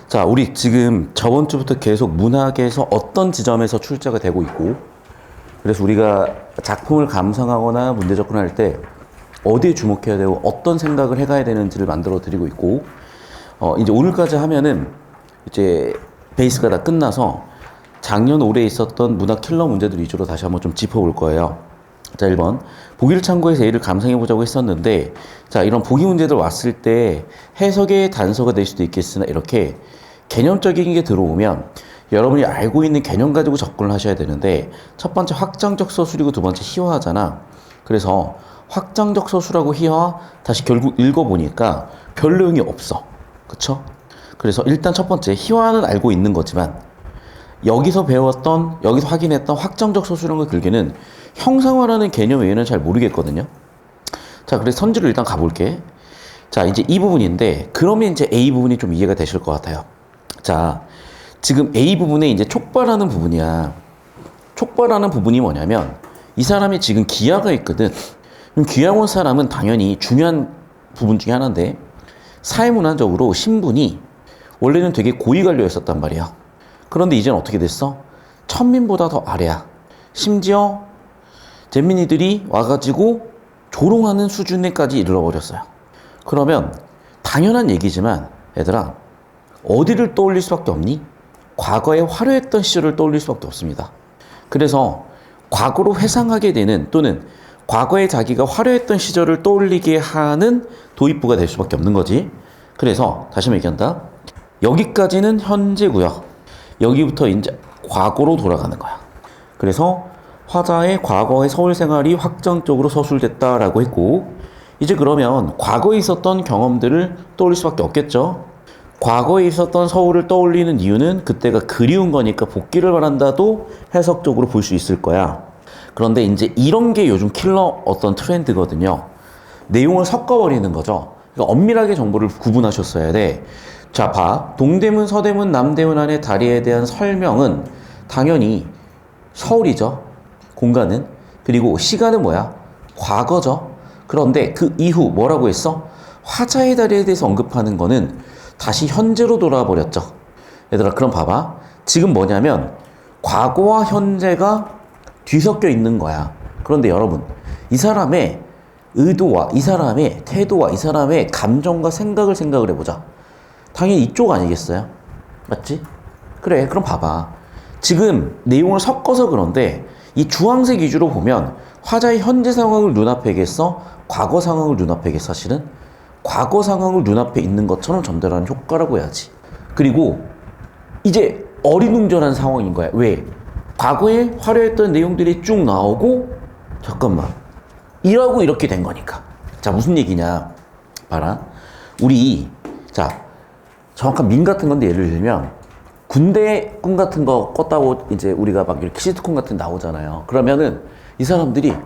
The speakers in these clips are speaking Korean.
자, 우리 지금 저번 주부터 계속 문학에서 어떤 지점에서 출제가 되고 있고, 그래서 우리가 작품을 감상하거나 문제 접근할 때 어디에 주목해야 되고 어떤 생각을 해가야 되는지를 만들어 드리고 있고, 이제 오늘까지 하면은 이제 베이스가 다 끝나서 작년 올해 있었던 문학 킬러 문제들 위주로 다시 한번 좀 짚어볼 거예요. 자, 1번. 보기를 참고해서 A를 감상해보자고 했었는데, 자, 이런 보기 문제들 왔을 때 해석의 단서가 될 수도 있겠으나, 이렇게 개념적인 게 들어오면 여러분이 알고 있는 개념 가지고 접근을 하셔야 되는데, 첫 번째 확장적 서술이고 두 번째 희화하잖아. 그래서 확장적 서술하고 희화 다시 결국 읽어보니까 별 내용이 없어. 그쵸? 그래서 일단 첫 번째 희화는 알고 있는 거지만, 여기서 배웠던, 여기서 확인했던 확장적 서술형의 글귀는 형상화라는 개념 외에는 잘 모르겠거든요. 자, 그래서 선지로 일단 가볼게. 자, 이제 이 부분인데, 그러면 이제 A 부분이 좀 이해가 되실 것 같아요. 자, 지금 A 부분에 이제 촉발하는 부분이야. 촉발하는 부분이 뭐냐면, 이 사람이 지금 기하가 있거든. 그럼 기하 온 사람은 당연히 중요한 부분 중에 하나인데, 사회문화적으로 신분이 원래는 되게 고위관료였었단 말이야. 그런데 이제는 어떻게 됐어? 천민보다 더 아래야. 심지어 잼민이들이 와가지고 조롱하는 수준에까지 이르러버렸어요. 그러면 당연한 얘기지만 얘들아, 어디를 떠올릴 수밖에 없니? 과거에 화려했던 시절을 떠올릴 수밖에 없습니다. 그래서 과거로 회상하게 되는, 또는 과거에 자기가 화려했던 시절을 떠올리게 하는 도입부가 될 수밖에 없는 거지. 그래서 다시 한번 얘기한다. 여기까지는 현재고요. 여기부터 이제 과거로 돌아가는 거야. 그래서 화자의 과거의 서울 생활이 확정적으로 서술됐다라고 했고, 이제 그러면 과거에 있었던 경험들을 떠올릴 수밖에 없겠죠. 과거에 있었던 서울을 떠올리는 이유는 그때가 그리운 거니까 복귀를 바란다도 해석적으로 볼 수 있을 거야. 그런데 이제 이런 게 요즘 킬러 어떤 트렌드거든요. 내용을 섞어버리는 거죠. 그러니까 엄밀하게 정보를 구분하셨어야 돼. 자, 봐. 동대문, 서대문, 남대문 안의 다리에 대한 설명은 당연히 서울이죠. 공간은. 그리고 시간은 뭐야? 과거죠. 그런데 그 이후 뭐라고 했어? 화자의 다리에 대해서 언급하는 거는 다시 현재로 돌아버렸죠. 얘들아, 그럼 봐봐. 지금 뭐냐면 과거와 현재가 뒤섞여 있는 거야. 그런데 여러분, 이 사람의 의도와 이 사람의 태도와 이 사람의 감정과 생각을 해보자. 당연히 이쪽 아니겠어요? 맞지? 그래, 그럼 봐봐. 지금 내용을 섞어서 그런데 이 주황색 위주로 보면 화자의 현재 상황을 눈앞에 겠어? 과거 상황을 눈앞에 겠어? 사실은 과거 상황을 눈앞에 있는 것처럼 전달하는 효과라고 해야지. 그리고 이제 어리둥절한 상황인 거야. 왜? 과거에 화려했던 내용들이 쭉 나오고, 잠깐만, 이라고 이렇게 된 거니까. 자, 무슨 얘기냐? 봐라. 우리, 자, 정확한 밈 같은 건데 예를 들면 군대 꿈 같은 거 꿨다고 이제 우리가 막 이렇게 시트콤 같은 데 나오잖아요. 그러면은 이 사람들이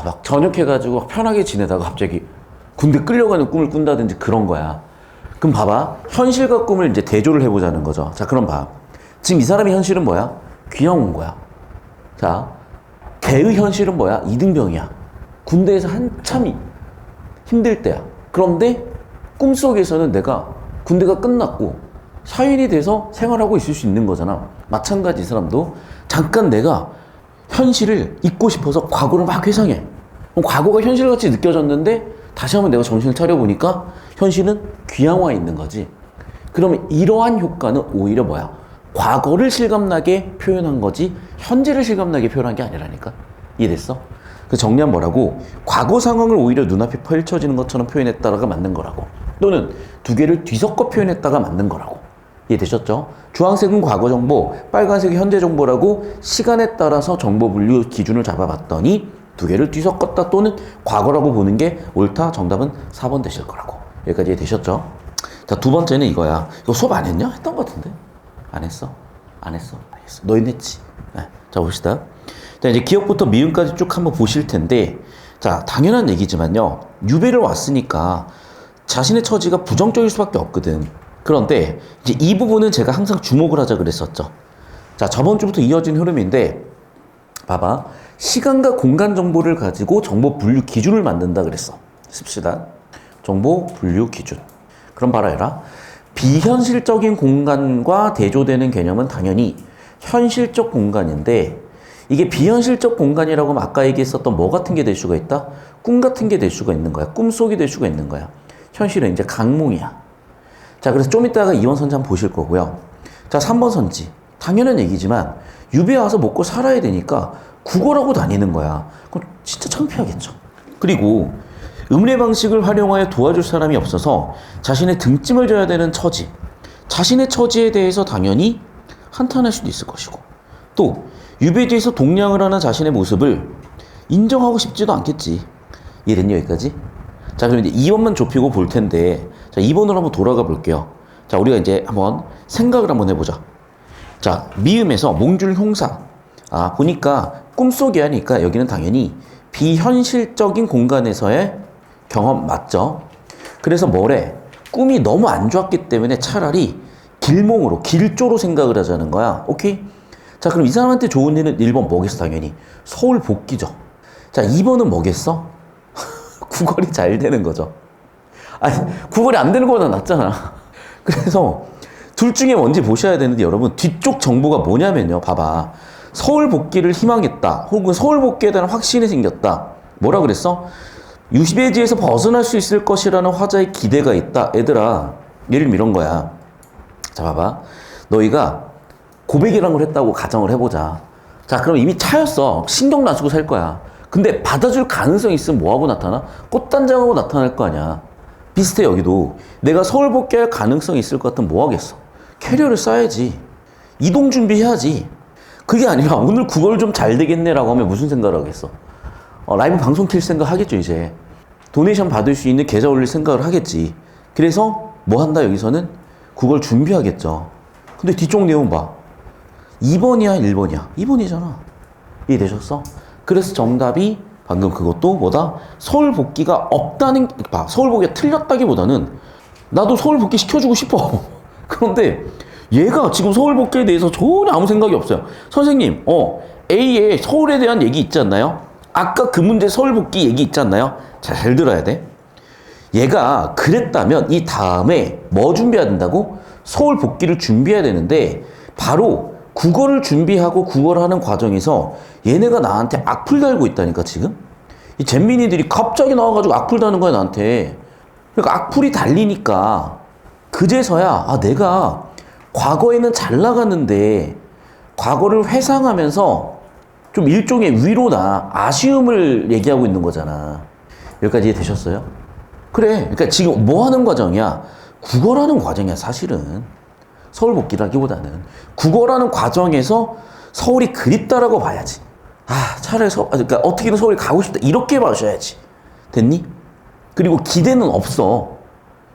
막 전역해가지고 편하게 지내다가 갑자기 군대 끌려가는 꿈을 꾼다든지 그런 거야. 그럼 봐봐. 현실과 꿈을 이제 대조를 해보자는 거죠. 자, 그럼 봐. 지금 이 사람의 현실은 뭐야? 귀양 온 거야. 자, 걔의 현실은 뭐야? 이등병이야. 군대에서 한참 힘들 때야. 그런데 꿈속에서는 내가 군대가 끝났고 사인이 돼서 생활하고 있을 수 있는 거잖아. 마찬가지 이 사람도 잠깐 내가 현실을 잊고 싶어서 과거를 막 회상해. 그럼 과거가 현실같이 느껴졌는데 다시 한번 내가 정신을 차려보니까 현실은 귀양화에 있는 거지. 그러면 이러한 효과는 오히려 뭐야? 과거를 실감나게 표현한 거지 현재를 실감나게 표현한 게 아니라니까. 이해됐어? 그 정리한 뭐라고? 과거 상황을 오히려 눈앞에 펼쳐지는 것처럼 표현했다가 맞는 거라고. 또는 두 개를 뒤섞어 표현했다가 맞는 거라고. 이해되셨죠? 주황색은 과거 정보, 빨간색이 현재 정보라고 시간에 따라서 정보 분류 기준을 잡아봤더니 두 개를 뒤섞었다 또는 과거라고 보는 게 옳다. 정답은 4번 되실 거라고. 여기까지 이해되셨죠? 자, 두 번째는 이거야. 이거 수업 안 했냐? 했던 것 같은데? 안 했어? 안 했어? 알겠어. 너희는 했지? 네. 자, 봅시다. 자, 이제 기억부터 미음까지 쭉 한번 보실 텐데, 자, 당연한 얘기지만요. 유배를 왔으니까 자신의 처지가 부정적일 수밖에 없거든. 그런데 이제 이 부분은 제가 항상 주목을 하자 그랬었죠. 자, 저번 주부터 이어진 흐름인데, 봐봐. 시간과 공간 정보를 가지고 정보 분류 기준을 만든다 그랬어. 씁시다. 정보 분류 기준. 그럼 봐라 해라. 비현실적인 공간과 대조되는 개념은 당연히 현실적 공간인데, 이게 비현실적 공간이라고 하면 아까 얘기했었던 뭐 같은 게 될 수가 있다? 꿈 같은 게 될 수가 있는 거야. 꿈속이 될 수가 있는 거야. 현실은 이제 강몽이야. 자, 그래서 좀 이따가 2번 선지 한번 보실 거고요. 자, 3번 선지. 당연한 얘기지만 유비에 와서 먹고 살아야 되니까 구걸하고 다니는 거야. 그럼 진짜 창피하겠죠. 그리고 음례 방식을 활용하여 도와줄 사람이 없어서 자신의 등짐을 져야 되는 처지. 자신의 처지에 대해서 당연히 한탄할 수도 있을 것이고, 또 유비에 뒤에서 동냥을 하는 자신의 모습을 인정하고 싶지도 않겠지. 이해됐니, 여기까지? 자, 그럼 이제 2번만 좁히고 볼 텐데, 자, 2번으로 한번 돌아가 볼게요. 자, 우리가 이제 한번 생각을 한번 해보자. 자, 미음에서 몽줄 형사. 아, 보니까 꿈속이 하니까 여기는 당연히 비현실적인 공간에서의 경험 맞죠? 그래서 뭐래? 꿈이 너무 안 좋았기 때문에 차라리 길몽으로, 길조로 생각을 하자는 거야. 오케이? 자, 그럼 이 사람한테 좋은 일은 1번 뭐겠어, 당연히? 서울 복귀죠. 자, 2번은 뭐겠어? 구걸이 잘 되는 거죠. 아니, 구걸이 안 되는 거보다 낫잖아. 그래서 둘 중에 뭔지 보셔야 되는데, 여러분, 뒤쪽 정보가 뭐냐면요. 봐봐. 서울 복귀를 희망했다. 혹은 서울 복귀에 대한 확신이 생겼다. 뭐라 그랬어? 유배지에서 벗어날 수 있을 것이라는 화자의 기대가 있다. 얘들아, 예를 이런 거야. 자, 봐봐. 너희가 고백이라는 걸 했다고 가정을 해보자. 자, 그럼 이미 차였어. 신경도 안 쓰고 살 거야. 근데 받아줄 가능성이 있으면 뭐하고 나타나? 꽃단장하고 나타날 거 아니야. 비슷해, 여기도. 내가 서울 복귀할 가능성이 있을 것 같으면 뭐 하겠어? 캐리어를 쌓아야지. 이동 준비해야지. 그게 아니라 오늘 구걸 좀 잘 되겠네라고 하면 무슨 생각을 하겠어? 라이브 방송 킬 생각 하겠죠, 이제. 도네이션 받을 수 있는 계좌 올릴 생각을 하겠지. 그래서 뭐 한다, 여기서는? 그걸 준비하겠죠. 근데 뒤쪽 내용 봐. 2번이야, 1번이야? 2번이잖아. 이해되셨어? 그래서 정답이 방금 그것도 뭐다? 서울 복귀가 없다는, 봐. 서울 복귀가 틀렸다기보다는 나도 서울 복귀 시켜주고 싶어. 그런데 얘가 지금 서울 복귀에 대해서 전혀 아무 생각이 없어요. 선생님, A에 서울에 대한 얘기 있지 않나요? 아까 그 문제 서울 복귀 얘기 있지 않나요? 잘 들어야 돼. 얘가 그랬다면 이 다음에 뭐 준비해야 된다고? 서울 복귀를 준비해야 되는데, 바로 국어를 준비하고 국어를 하는 과정에서 얘네가 나한테 악플 달고 있다니까, 지금? 이 잼민이들이 갑자기 나와가지고 악플 다는 거야, 나한테. 그러니까 악플이 달리니까 그제서야, 아, 내가 과거에는 잘 나갔는데 과거를 회상하면서 좀 일종의 위로나 아쉬움을 얘기하고 있는 거잖아. 여기까지 이해되셨어요? 그래. 그러니까 지금 뭐 하는 과정이야? 국어라는 과정이야, 사실은. 서울 복귀라기보다는. 국어라는 과정에서 서울이 그립다라고 봐야지. 아, 차라리 그러니까 어떻게든 서울에 가고 싶다. 이렇게 봐줘야지. 됐니? 그리고 기대는 없어.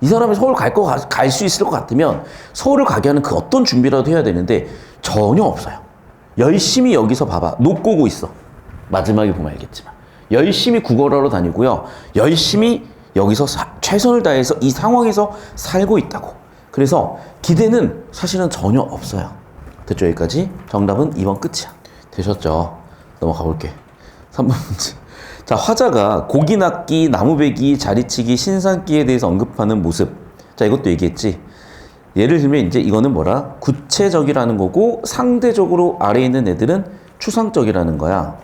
이 사람이 서울 갈 수 있을 것 같으면 서울을 가게 하는 그 어떤 준비라도 해야 되는데 전혀 없어요. 열심히 여기서 봐봐. 놓고 오고 있어. 마지막에 보면 알겠지만. 열심히 국어를 하러 다니고요. 열심히 여기서 최선을 다해서 이 상황에서 살고 있다고. 그래서 기대는 사실은 전혀 없어요. 됐죠, 여기까지? 정답은 2번 끝이야. 되셨죠? 넘어가 볼게. 3번 문제. 자, 화자가 고기낚기, 나무배기, 자리치기, 신산기에 대해서 언급하는 모습. 자, 이것도 얘기했지. 예를 들면 이제 이거는 뭐라? 구체적이라는 거고, 상대적으로 아래에 있는 애들은 추상적이라는 거야.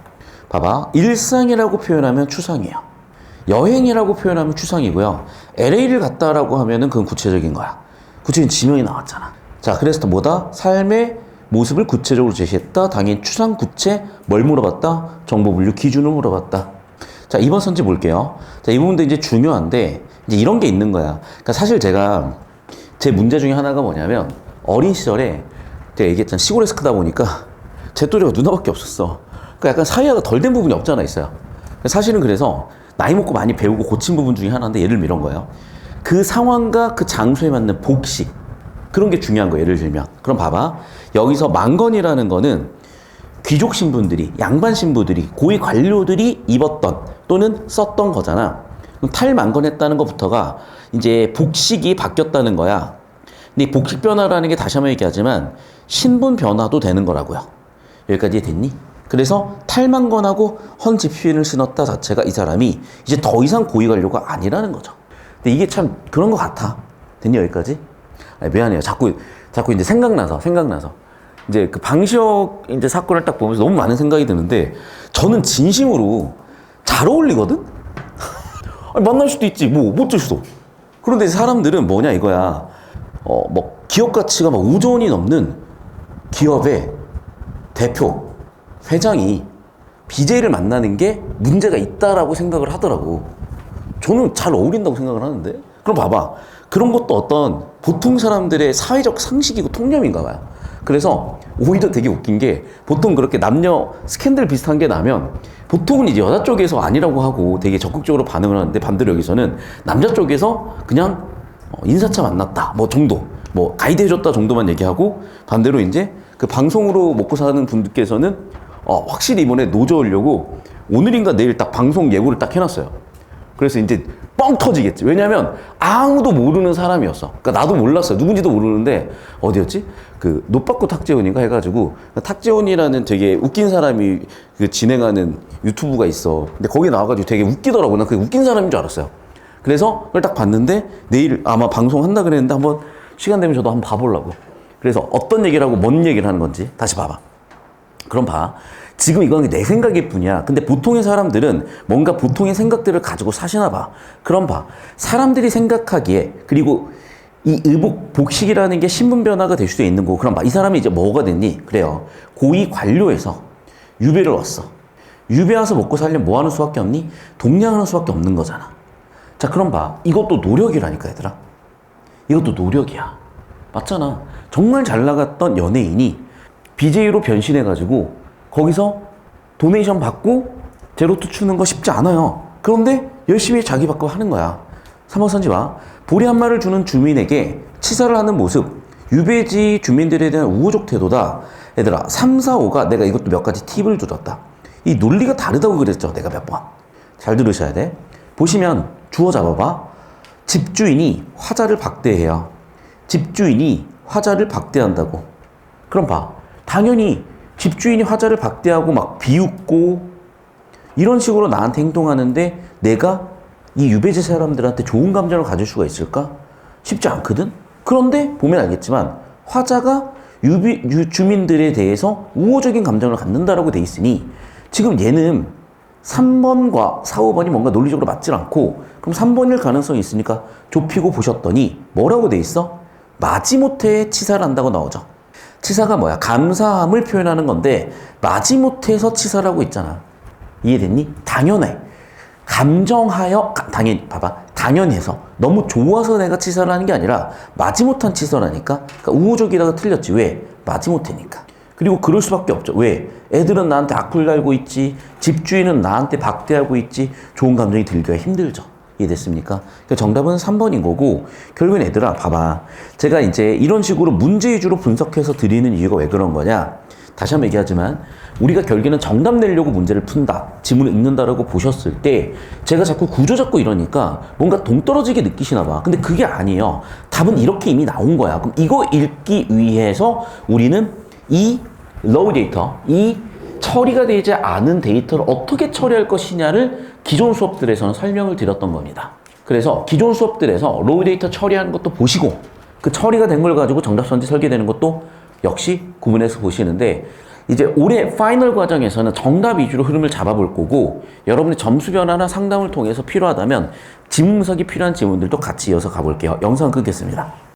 봐봐. 일상이라고 표현하면 추상이에요. 여행이라고 표현하면 추상이고요. LA를 갔다라고 하면은 그건 구체적인 거야. 구체적인 지명이 나왔잖아. 자, 그래서 또 뭐다? 삶의 모습을 구체적으로 제시했다. 당연히 추상, 구체, 뭘 물어봤다? 정보 분류 기준을 물어봤다. 자, 2번 선지 볼게요. 자, 이 부분도 이제 중요한데, 이제 이런 게 있는 거야. 그러니까 사실 제가, 제 문제 중에 하나가 뭐냐면, 어린 시절에, 제가 얘기했잖아. 시골에서 크다 보니까, 제 또래가 누나밖에 없었어. 그러니까 약간 사이화가 덜 된 부분이 없잖아, 있어요. 사실은 그래서, 나이 먹고 많이 배우고 고친 부분 중에 하나인데, 예를 들면 이런 거예요. 그 상황과 그 장소에 맞는 복식. 그런 게 중요한 거예요, 예를 들면. 그럼 봐봐. 여기서 망건이라는 거는, 귀족 신분들이, 양반 신부들이, 고위 관료들이 입었던 또는 썼던 거잖아. 그럼 탈망건했다는 것부터가 이제 복식이 바뀌었다는 거야. 근데 이 복식 변화라는 게 다시 한번 얘기하지만 신분 변화도 되는 거라고요. 여기까지 됐니? 그래서 탈망건하고 헌집신을 신었다 자체가 이 사람이 이제 더 이상 고위 관료가 아니라는 거죠. 근데 이게 참 그런 것 같아. 됐니, 여기까지? 아니, 미안해요. 자꾸 이제 생각나서. 이제 그 방시혁 이제 사건을 딱 보면서 너무 많은 생각이 드는데, 저는 진심으로 잘 어울리거든? 아니, 만날 수도 있지. 뭐, 못 줄 수도. 그런데 사람들은 뭐냐 이거야. 뭐, 기업 가치가 막 5조 원이 넘는 기업의 대표, 회장이 BJ를 만나는 게 문제가 있다라고 생각을 하더라고. 저는 잘 어울린다고 생각을 하는데. 그럼 봐봐. 그런 것도 어떤 보통 사람들의 사회적 상식이고 통념인가 봐요. 그래서 오히려 되게 웃긴 게, 보통 그렇게 남녀 스캔들 비슷한 게 나면 보통은 이제 여자 쪽에서 아니라고 하고 되게 적극적으로 반응을 하는데, 반대로 여기서는 남자 쪽에서 그냥 인사차 만났다 뭐 정도, 뭐 가이드 해줬다 정도만 얘기하고, 반대로 이제 그 방송으로 먹고 사는 분들께서는 확실히 이번에 노져오려고 오늘인가 내일 딱 방송 예고를 딱 해놨어요. 그래서 이제 뻥 터지겠지. 왜냐면 아무도 모르는 사람이었어. 그러니까 나도 몰랐어요. 누군지도 모르는데, 어디였지? 그 노빠꾸 탁재훈인가 해가지고, 탁재훈이라는 되게 웃긴 사람이 그 진행하는 유튜브가 있어. 근데 거기 나와가지고 되게 웃기더라고. 난 그게 웃긴 사람인 줄 알았어요. 그래서 그걸 딱 봤는데, 내일 아마 방송한다 그랬는데 한번 시간 되면 저도 한번 봐보려고. 그래서 어떤 얘기를 하고 뭔 얘기를 하는 건지 다시 봐봐. 그럼 봐. 지금 이건 내 생각일 뿐이야. 근데 보통의 사람들은 뭔가 보통의 생각들을 가지고 사시나 봐. 그럼 봐. 사람들이 생각하기에, 그리고 이 의복, 복식이라는 게 신분 변화가 될 수도 있는 거고. 그럼 봐. 이 사람이 이제 뭐가 됐니? 그래요. 고위 관료에서 유배를 왔어. 유배 와서 먹고 살려면 뭐 하는 수밖에 없니? 동냥하는 수밖에 없는 거잖아. 자, 그럼 봐. 이것도 노력이라니까, 얘들아. 이것도 노력이야. 맞잖아. 정말 잘 나갔던 연예인이 BJ로 변신해가지고 거기서 도네이션 받고 제로투 추는 거 쉽지 않아요. 그런데 열심히 자기 받고 하는 거야. 삼박선지 마. 보리 한 마리를 주는 주민에게 치사를 하는 모습, 유배지 주민들에 대한 우호적 태도다. 얘들아, 3, 4, 5가 내가 이것도 몇 가지 팁을 줘줬다. 이 논리가 다르다고 그랬죠, 내가 몇 번. 잘 들으셔야 돼. 보시면 주어 잡아봐. 집주인이 화자를 박대해요. 집주인이 화자를 박대한다고. 그럼 봐. 당연히 집주인이 화자를 박대하고 막 비웃고 이런 식으로 나한테 행동하는데 내가 이 유배지 사람들한테 좋은 감정을 가질 수가 있을까? 쉽지 않거든? 그런데 보면 알겠지만 화자가 주민들에 대해서 우호적인 감정을 갖는다라고 돼 있으니, 지금 얘는 3번과 4, 5번이 뭔가 논리적으로 맞질 않고, 그럼 3번일 가능성이 있으니까 좁히고 보셨더니 뭐라고 돼 있어? 마지못해 치사를 한다고 나오죠. 치사가 뭐야? 감사함을 표현하는 건데 마지못해서 치사라고 있잖아. 이해됐니? 당연해. 감정하여, 당연히, 봐봐. 당연해서. 너무 좋아서 내가 치사를 하는 게 아니라 마지못한 치사라니까. 그러니까 우호적이라고 틀렸지. 왜? 마지못해니까. 그리고 그럴 수밖에 없죠. 왜? 애들은 나한테 악플 달고 있지. 집주인은 나한테 박대하고 있지. 좋은 감정이 들기가 힘들죠. 이해됐습니까? 그러니까 정답은 3번인 거고, 결국엔 얘들아, 봐봐. 제가 이제 이런 식으로 문제 위주로 분석해서 드리는 이유가 왜 그런 거냐? 다시 한번 얘기하지만, 우리가 결국에는 정답 내려고 문제를 푼다, 지문을 읽는다라고 보셨을 때, 제가 자꾸 구조 잡고 이러니까 뭔가 동떨어지게 느끼시나 봐. 근데 그게 아니에요. 답은 이렇게 이미 나온 거야. 그럼 이거 읽기 위해서 우리는 이 로우 데이터, 이 처리가 되지 않은 데이터를 어떻게 처리할 것이냐를 기존 수업들에서는 설명을 드렸던 겁니다. 그래서 기존 수업들에서 로우 데이터 처리하는 것도 보시고, 그 처리가 된 걸 가지고 정답선지 설계되는 것도 역시 구분해서 보시는데, 이제 올해 파이널 과정에서는 정답 위주로 흐름을 잡아볼 거고, 여러분의 점수 변화나 상담을 통해서 필요하다면 지문 분석이 필요한 지문들도 같이 이어서 가볼게요. 영상 끊겠습니다.